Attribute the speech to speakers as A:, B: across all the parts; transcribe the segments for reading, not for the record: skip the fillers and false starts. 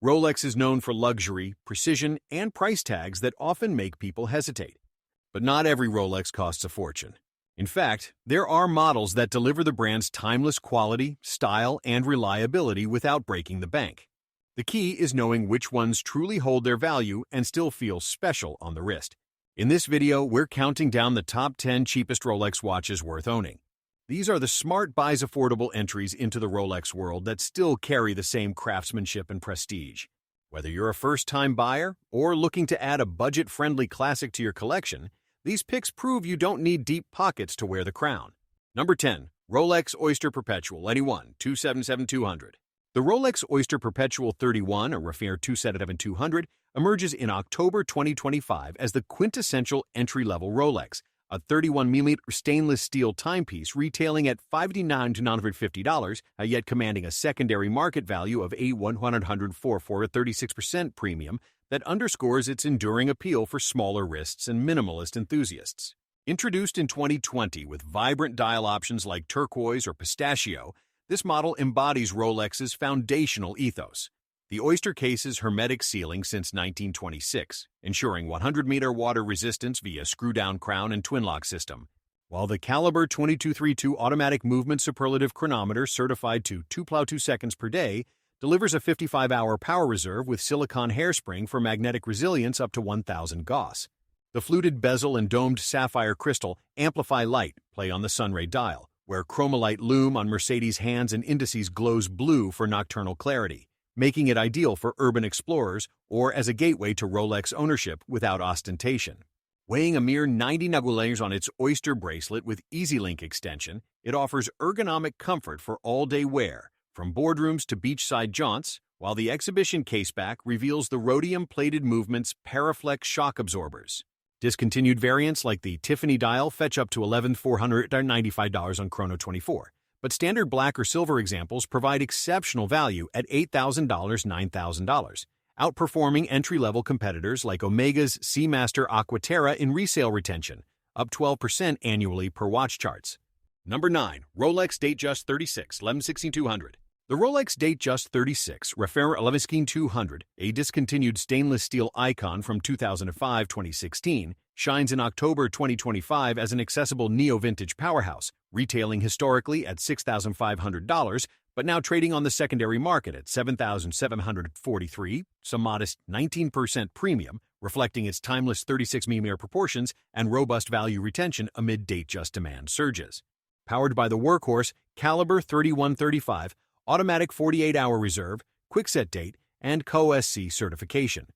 A: Rolex is known for luxury, precision, and price tags that often make people hesitate. But not every Rolex costs a fortune. In fact, there are models that deliver the brand's timeless quality, style, and reliability without breaking the bank. The key is knowing which ones truly hold their value and still feel special on the wrist. In this video, we're counting down the top 10 cheapest Rolex watches worth owning. These are the smart buys affordable entries into the Rolex world that still carry the same craftsmanship and prestige. Whether you're a first-time buyer or looking to add a budget-friendly classic to your collection, these picks prove you don't need deep pockets to wear the crown. Number 10. Rolex Oyster Perpetual Anyone 277-200. The Rolex Oyster Perpetual 31, a Refair 277-200, emerges in October 2025 as the quintessential entry-level Rolex, a 31mm stainless steel timepiece retailing at $59 to $950, yet commanding a secondary market value of $104 for a 36% premium that underscores its enduring appeal for smaller wrists and minimalist enthusiasts. Introduced in 2020 with vibrant dial options like turquoise or pistachio, this model embodies Rolex's foundational ethos. The Oyster case's hermetic sealing since 1926, ensuring 100-meter water resistance via screw-down crown and twin-lock system, while the Caliber 2232 automatic movement superlative chronometer certified to 2 seconds per day delivers a 55-hour power reserve with silicone hairspring for magnetic resilience up to 1,000 Gauss. The fluted bezel and domed sapphire crystal amplify light play on the sunray dial, where chromolite lume on Mercedes hands and indices glows blue for nocturnal clarity, making it ideal for urban explorers or as a gateway to Rolex ownership without ostentation. Weighing a mere 90 kilograms on its Oyster bracelet with EasyLink extension, it offers ergonomic comfort for all-day wear, from boardrooms to beachside jaunts, while the exhibition caseback reveals the rhodium-plated movement's Paraflex shock absorbers. Discontinued variants like the Tiffany dial fetch up to $11,495 on Chrono24. But standard black or silver examples provide exceptional value at $8,000, $9,000, outperforming entry-level competitors like Omega's Seamaster Aquaterra in resale retention, up 12% annually per watch charts. Number 9. Rolex Datejust 36 11/16/200. The Rolex Datejust 36 Refair 11/16/200, a discontinued stainless steel icon from 2005-2016, shines in October 2025 as an accessible neo-vintage powerhouse, retailing historically at $6,500, but now trading on the secondary market at $7,743, some modest 19% premium, reflecting its timeless 36mm proportions and robust value retention amid Datejust demand surges. Powered by the workhorse Caliber 3135, automatic 48-hour reserve, quick-set date, and CO-SC certification.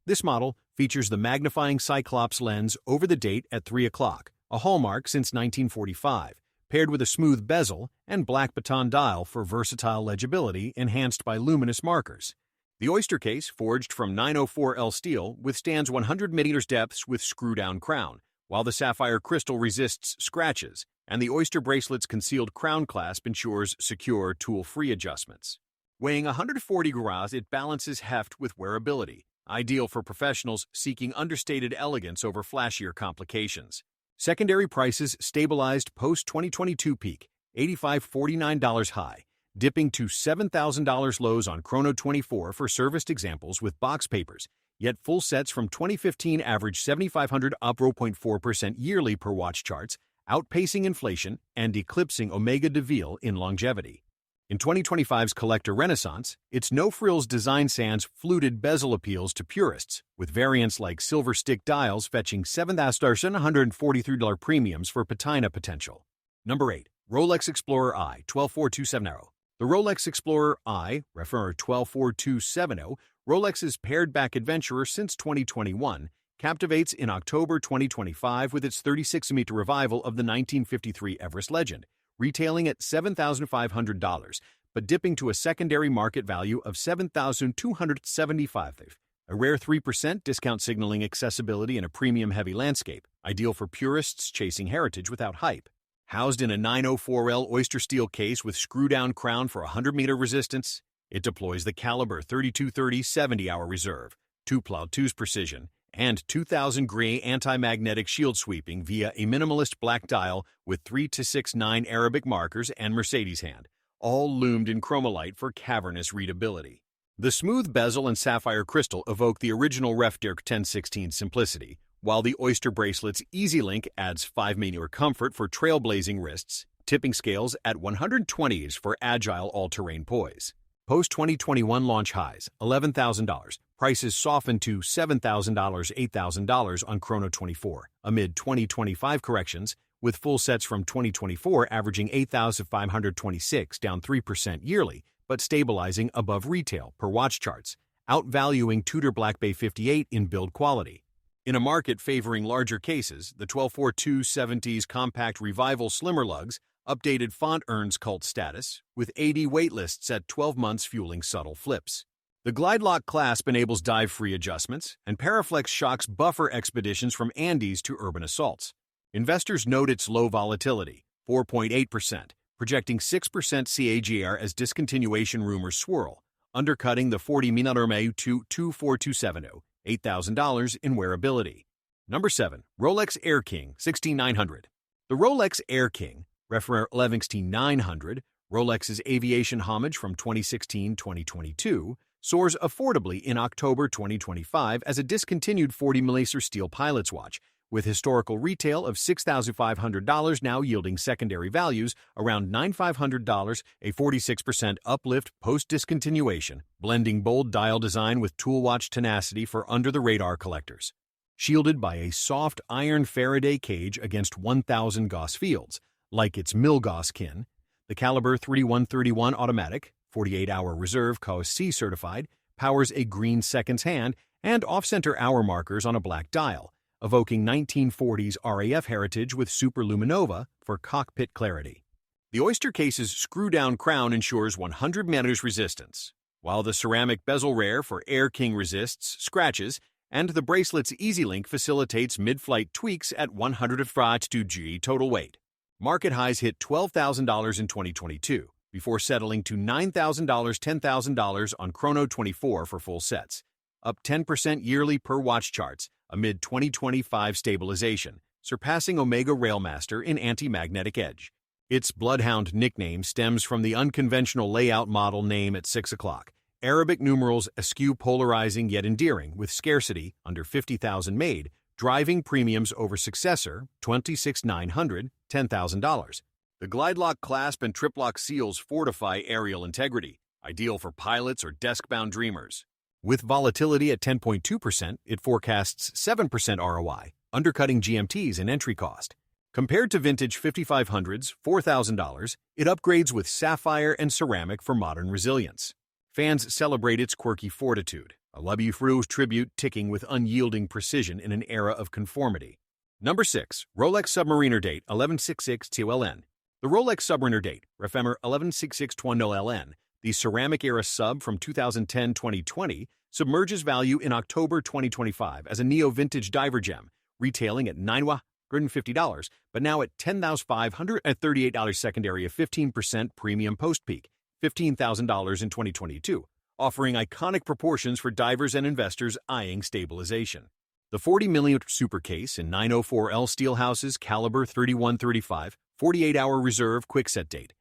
A: This model features the magnifying Cyclops lens over the date at 3 o'clock, a hallmark since 1945, paired with a smooth bezel and black baton dial for versatile legibility enhanced by luminous markers. The Oyster case, forged from 904L steel, withstands 100 mm depths with screw-down crown, while the sapphire crystal resists scratches, and the Oyster bracelet's concealed crown clasp ensures secure, tool-free adjustments. Weighing 140 grams, it balances heft with wearability, ideal for professionals seeking understated elegance over flashier complications. Secondary prices stabilized post-2022 peak, $8,549 high, dipping to $7,000 lows on Chrono24 for serviced examples with box papers, yet full sets from 2015 average $7,500 up 0.4% yearly per watch charts, outpacing inflation and eclipsing Omega de Ville in longevity. In 2025's collector renaissance, its no-frills design sans fluted bezel appeals to purists, with variants like silver stick dials fetching $7,143 premiums for patina potential. Number 8. Rolex Explorer I 124,270. The Rolex Explorer I, Refair 124,270, Rolex's pared-back adventurer since 2021, captivates in October 2025 with its 36mm revival of the 1953 Everest legend, retailing at $7,500, but dipping to a secondary market value of $7,275, a rare 3% discount signaling accessibility in a premium-heavy landscape, ideal for purists chasing heritage without hype. Housed in a 904L Oyster steel case with screw-down crown for 100-meter resistance, it deploys the Caliber 3230 70-hour reserve, 2+2's precision, and 2000 gray anti-magnetic shield sweeping via a minimalist black dial with 3-6-9 Arabic markers and Mercedes hand, all loomed in chromolite for cavernous readability. The smooth bezel and sapphire crystal evoke the original Refdirk 1016 simplicity, while the Oyster bracelet's Easy Link adds 5mm comfort for trailblazing wrists, tipping scales at 120s for agile all-terrain poise. Post-2021 launch highs, $11,000. Prices softened to $7,000, $8,000 on Chrono 24, amid 2025 corrections, with full sets from 2024 averaging $8,526, down 3% yearly, but stabilizing above retail per watch charts, outvaluing Tudor Black Bay 58 in build quality. In a market favoring larger cases, the 124270's compact revival slimmer lugs updated font earns cult status, with AD waitlists at 12 months fueling subtle flips. The Glide Lock clasp enables dive-free adjustments, and Paraflex shocks buffer expeditions from Andes to urban assaults. Investors note its low volatility, 4.8%, projecting 6% CAGR as discontinuation rumors swirl, undercutting the 40-minute RMA to 24270, $8,000 in wearability. Number 7. Rolex Air King 16900. The Rolex Air King, refer 11900, Rolex's aviation homage from 2016-2022, soars affordably in October 2025 as a discontinued 40mm steel pilot's watch, with historical retail of $6,500 now yielding secondary values around $9,500, a 46% uplift post-discontinuation, blending bold dial design with tool watch tenacity for under-the-radar collectors. Shielded by a soft iron Faraday cage against 1,000 Gauss fields, like its Milgauss kin, the caliber 3131 automatic, 48-hour reserve COSC certified, powers a green seconds hand and off-center hour markers on a black dial, evoking 1940s RAF heritage with superluminova for cockpit clarity. The Oyster case's screw-down crown ensures 100 meters resistance, while the ceramic bezel rare for Air King resists scratches, and the bracelet's Easy Link facilitates mid-flight tweaks at 152 g total weight. Market highs hit $12,000 in 2022, before settling to $9,000, $10,000 on Chrono 24 for full sets, up 10% yearly per watch charts amid 2025 stabilization, surpassing Omega Railmaster in anti-magnetic edge. Its Bloodhound nickname stems from the unconventional layout model name at 6 o'clock, Arabic numerals askew polarizing yet endearing, with scarcity, under 50,000 made, driving premiums over successor, 26,900, $10,000. The Glide Lock clasp and trip lock seals fortify aerial integrity, ideal for pilots or desk-bound dreamers. With volatility at 10.2%, it forecasts 7% ROI, undercutting GMTs in entry cost. Compared to vintage 5500s, $4,000, it upgrades with sapphire and ceramic for modern resilience. Fans celebrate its quirky fortitude, a L'Aubufreux tribute ticking with unyielding precision in an era of conformity. Number 6. Rolex Submariner Date 1166-TOLN. The Rolex Submariner Date, Refemer 1166-20LN, the ceramic-era sub from 2010-2020, submerges value in October 2025 as a neo-vintage diver gem, retailing at $9,150, but now at $10,538 secondary, a 15% premium post-peak, $15,000 in 2022, offering iconic proportions for divers and investors eyeing stabilization. The 40mm Super Case in 904L Steelhouse's caliber 3135, 48-hour reserve quickset date,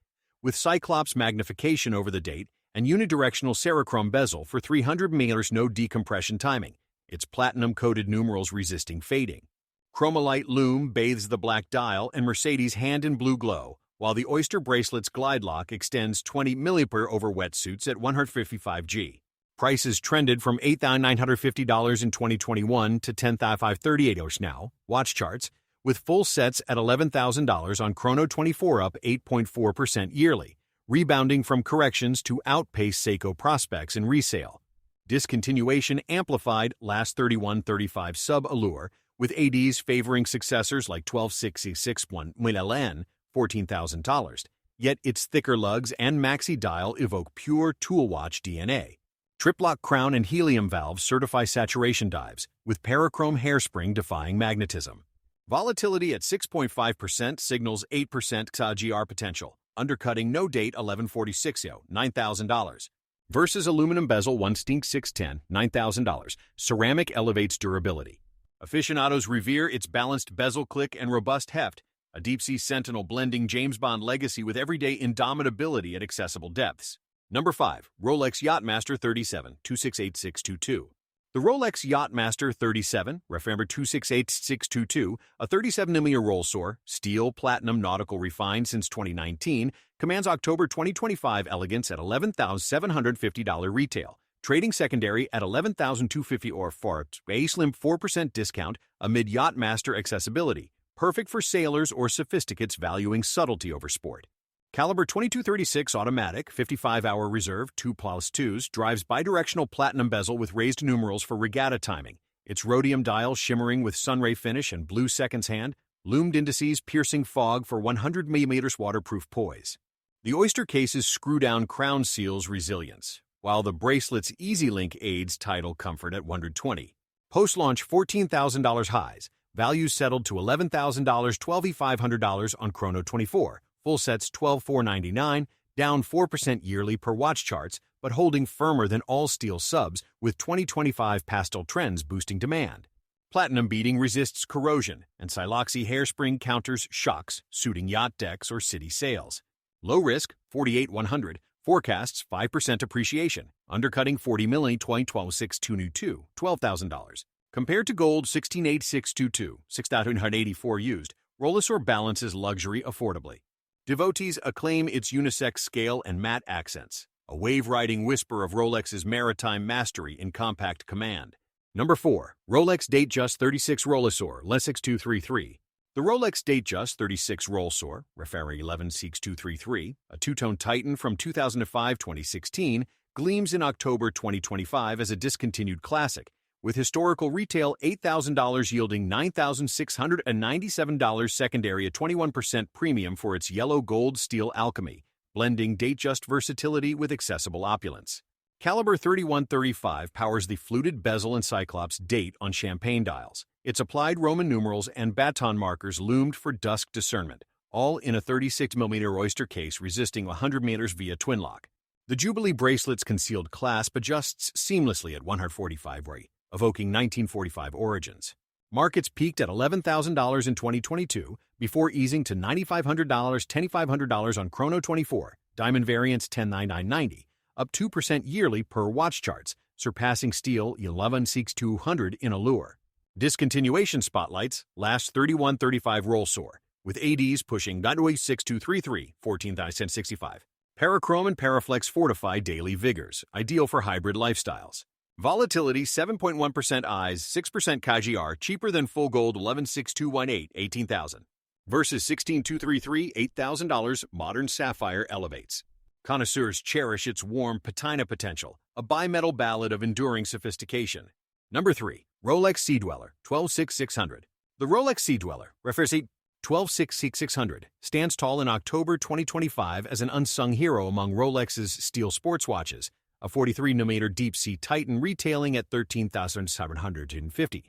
A: with Cyclops magnification over the date and unidirectional Cerachrome bezel for 300mm no decompression timing, its platinum-coated numerals resisting fading. Chromolite lume bathes the black dial and Mercedes hand in blue glow, while the Oyster bracelet's Glide Lock extends 20 mA over wetsuits at 155 g. Prices trended from $8,950 in 2021 to $10,538 now, watch charts, with full sets at $11,000 on Chrono 24, up 8.4% yearly, rebounding from corrections to outpace Seiko prospects in resale. Discontinuation amplified last 3135 sub-allure, with ADs favoring successors like 12661 LN, $14,000, yet its thicker lugs and maxi dial evoke pure tool watch DNA. Triplock crown and helium valves certify saturation dives, with parachrome hairspring defying magnetism. Volatility at 6.5% signals 8% XAGR potential, undercutting no date 1146, $9,000. Versus aluminum bezel 1 Stink 610, $9,000. Ceramic elevates durability. Aficionados revere its balanced bezel click and robust heft, a deep-sea sentinel blending James Bond legacy with everyday indomitability at accessible depths. Number 5. Rolex Yachtmaster 37, 268622. The Rolex Yachtmaster 37, ref number 268622, a 37mm roll soar, steel platinum nautical refined since 2019, commands October 2025 elegance at $11,750 retail, trading secondary at $11,250 or for a slim 4% discount amid Yachtmaster accessibility, perfect for sailors or sophisticates valuing subtlety over sport. Caliber 2236 automatic, 55-hour reserve, 2+2s, drives bidirectional platinum bezel with raised numerals for regatta timing. Its rhodium dial shimmering with sunray finish and blue seconds hand, loomed indices piercing fog for 100mm waterproof poise. The Oyster case's screw-down crown seals resilience, while the bracelet's EasyLink aids tidal comfort at $120. Post-launch $14,000 highs, values settled to $11,000, $12,500 on Chrono 24. Full sets $12,499, down 4% yearly per watch charts, but holding firmer than all steel subs with 2025 pastel trends boosting demand. Platinum beading resists corrosion, and Siloxy hairspring counters shocks, suiting yacht decks or city sails. Low risk, 48,100, forecasts 5% appreciation, undercutting 40mm 2012-622, $12,000. Compared to gold 168622, 6,984 used, Rolex balances luxury affordably. Devotees acclaim its unisex scale and matte accents, a wave-riding whisper of Rolex's maritime mastery in compact command. Number 4. Rolex Datejust 36 Rollesor, LS6233. The Rolex Datejust 36 Rollesor, Referee 116233, a two-tone Titan from 2005-2016, gleams in October 2025 as a discontinued classic, with historical retail $8,000 yielding $9,697 secondary, a 21% premium for its yellow-gold steel alchemy, blending Datejust versatility with accessible opulence. Caliber 3135 powers the fluted bezel and Cyclops date on champagne dials. Its applied Roman numerals and baton markers loomed for dusk discernment, all in a 36mm Oyster case resisting 100 meters via twin lock. The Jubilee bracelet's concealed clasp adjusts seamlessly at 145 Ray, evoking 1945 origins. Markets peaked at $11,000 in 2022 before easing to $9,500, $10,500 on Chrono 24, diamond variants $10,990, up 2% yearly per watch charts, surpassing steel 11,600 in allure. Discontinuation spotlights last 3135 roll soar, with ADs pushing 6233, 14,065. Parachrome and Paraflex fortify daily vigors, ideal for hybrid lifestyles. Volatility 7.1% eyes, 6% KGR, cheaper than full gold 116218, 18,000. Versus 16233, $8,000, modern sapphire elevates. Connoisseurs cherish its warm patina potential, a bimetal ballad of enduring sophistication. Number 3. Rolex Sea Dweller, 126600. The Rolex Sea Dweller, refers to 126600, stands tall in October 2025 as an unsung hero among Rolex's steel sports watches, a 43mm deep-sea Titan retailing at $13,750,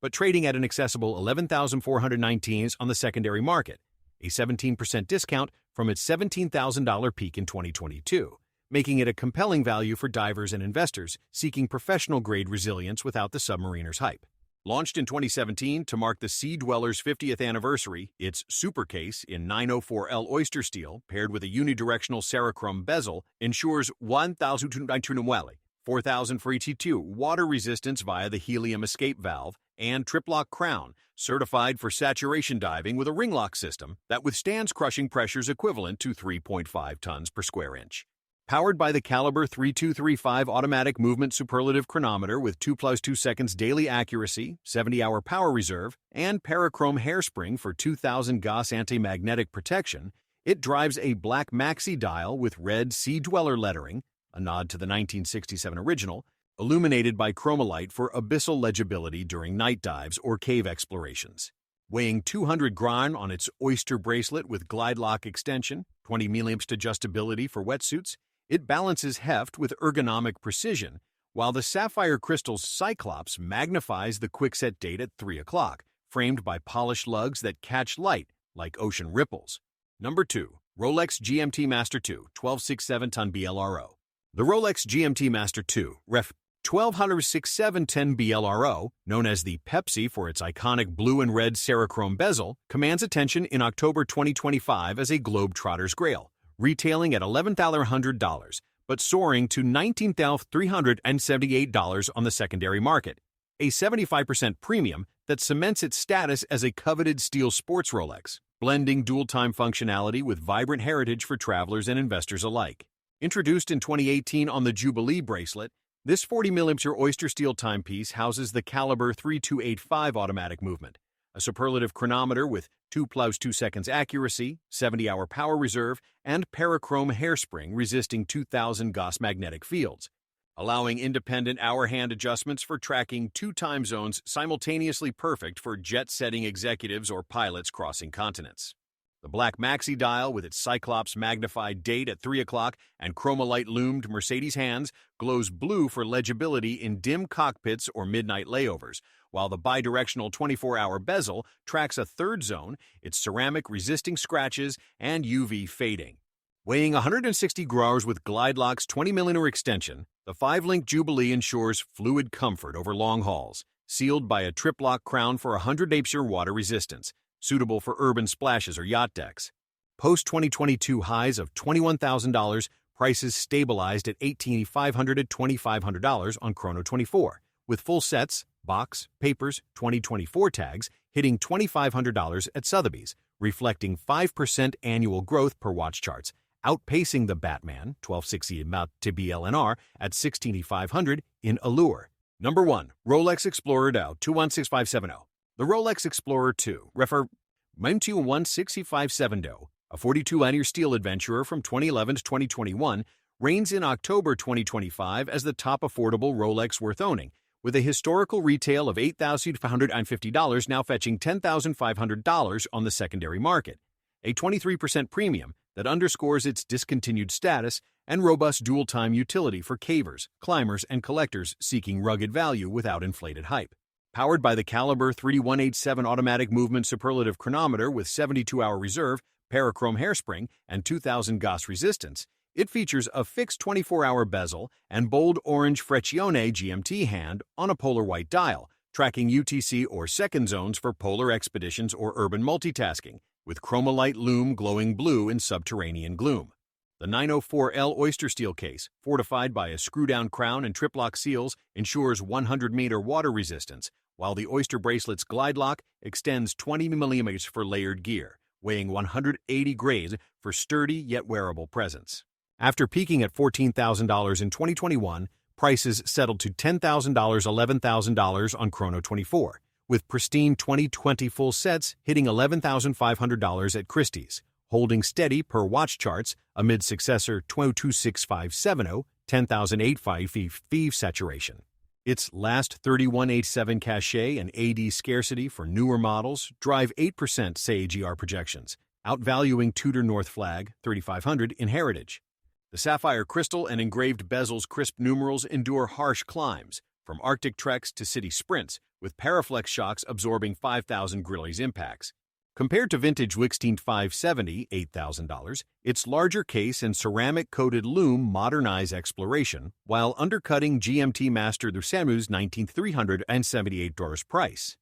A: but trading at an accessible $11,419 on the secondary market, a 17% discount from its $17,000 peak in 2022, making it a compelling value for divers and investors seeking professional-grade resilience without the submariner's hype. Launched in 2017 to mark the Sea Dweller's 50th anniversary, its super case in 904L oyster steel, paired with a unidirectional Serichrome bezel, ensures 4,000 for ET2 water resistance via the helium escape valve and triplock crown, certified for saturation diving with a ring lock system that withstands crushing pressures equivalent to 3.5 tons per square inch. Powered by the Caliber 3235 automatic movement superlative chronometer with 2+2 seconds daily accuracy, 70-hour power reserve, and Parachrome hairspring for 2000 Gauss anti-magnetic protection, it drives a black maxi dial with red Sea Dweller lettering, a nod to the 1967 original, illuminated by chromolite for abyssal legibility during night dives or cave explorations. Weighing 200 grams on its Oyster bracelet with glide lock extension, 20 milliamps adjustability for wetsuits, it balances heft with ergonomic precision, while the sapphire crystal's Cyclops magnifies the quickset date at 3 o'clock, framed by polished lugs that catch light like ocean ripples. Number 2. Rolex GMT Master 2, 1267-ton BLRO. The Rolex GMT Master 2, ref 1267-10 BLRO, known as the Pepsi for its iconic blue and red Serichrome bezel, commands attention in October 2025 as a Globetrotter's Grail, retailing at $11,100, but soaring to $19,378 on the secondary market, a 75% premium that cements its status as a coveted steel sports Rolex, blending dual-time functionality with vibrant heritage for travelers and investors alike. Introduced in 2018 on the Jubilee bracelet, this 40mm Oyster steel timepiece houses the caliber 3285 automatic movement, a superlative chronometer with 2 + 2 seconds accuracy, 70-hour power reserve, and parachrome hairspring resisting 2000 Gauss magnetic fields, allowing independent hour hand adjustments for tracking 2 time zones simultaneously, perfect for jet-setting executives or pilots crossing continents. The black maxi dial with its Cyclops magnified date at 3 o'clock and chromolite-loomed Mercedes hands glows blue for legibility in dim cockpits or midnight layovers, while the bidirectional 24-hour bezel tracks a third zone, its ceramic resisting scratches and UV fading. Weighing 160 grams with GlideLock's 20mm extension, the 5-link Jubilee ensures fluid comfort over long hauls, sealed by a trip-lock crown for 100 APSURE water resistance, suitable for urban splashes or yacht decks. Post-2022 highs of $21,000, prices stabilized at $18,500 to $2,500 on Chrono24, with full sets, box, papers, 2024 tags hitting $2,500 at Sotheby's, reflecting 5% annual growth per watch charts, outpacing the Batman 1260 to BLNR at $16,500 in Allure. Number 1. Rolex Explorer DAO 216570. The Rolex Explorer 2, refer 216570, a 42-linear steel adventurer from 2011 to 2021, reigns in October 2025 as the top affordable Rolex worth owning, with a historical retail of $8,550 now fetching $10,500 on the secondary market, a 23% premium that underscores its discontinued status and robust dual-time utility for cavers, climbers, and collectors seeking rugged value without inflated hype. Powered by the caliber 3187 automatic movement superlative chronometer with 72-hour reserve, parachrome hairspring, and 2000 Gauss resistance, it features a fixed 24-hour bezel and bold orange Freccione GMT hand on a polar white dial, tracking UTC or second zones for polar expeditions or urban multitasking, with chromolite lume glowing blue in subterranean gloom. The 904L Oyster steel case, fortified by a screw-down crown and triplock seals, ensures 100-meter water resistance, while the Oyster bracelet's GlideLock extends 20mm for layered gear, weighing 180 grams for sturdy yet wearable presence. After peaking at $14,000 in 2021, prices settled to $10,000, $11,000 on Chrono24, with pristine 2020 full sets hitting $11,500 at Christie's, holding steady per watch charts amid successor 26570, 10,855 saturation. Its last 3187 cachet and AD scarcity for newer models drive 8% CAGR projections, outvaluing Tudor North Flag 3500 in heritage. The sapphire crystal and engraved bezel's crisp numerals endure harsh climbs, from Arctic treks to city sprints, with Paraflex shocks absorbing 5,000 Grillies impacts. Compared to vintage Wixteen 570, $8,000, its larger case and ceramic-coated lume modernize exploration, while undercutting GMT Master the Samu's $19,378 price.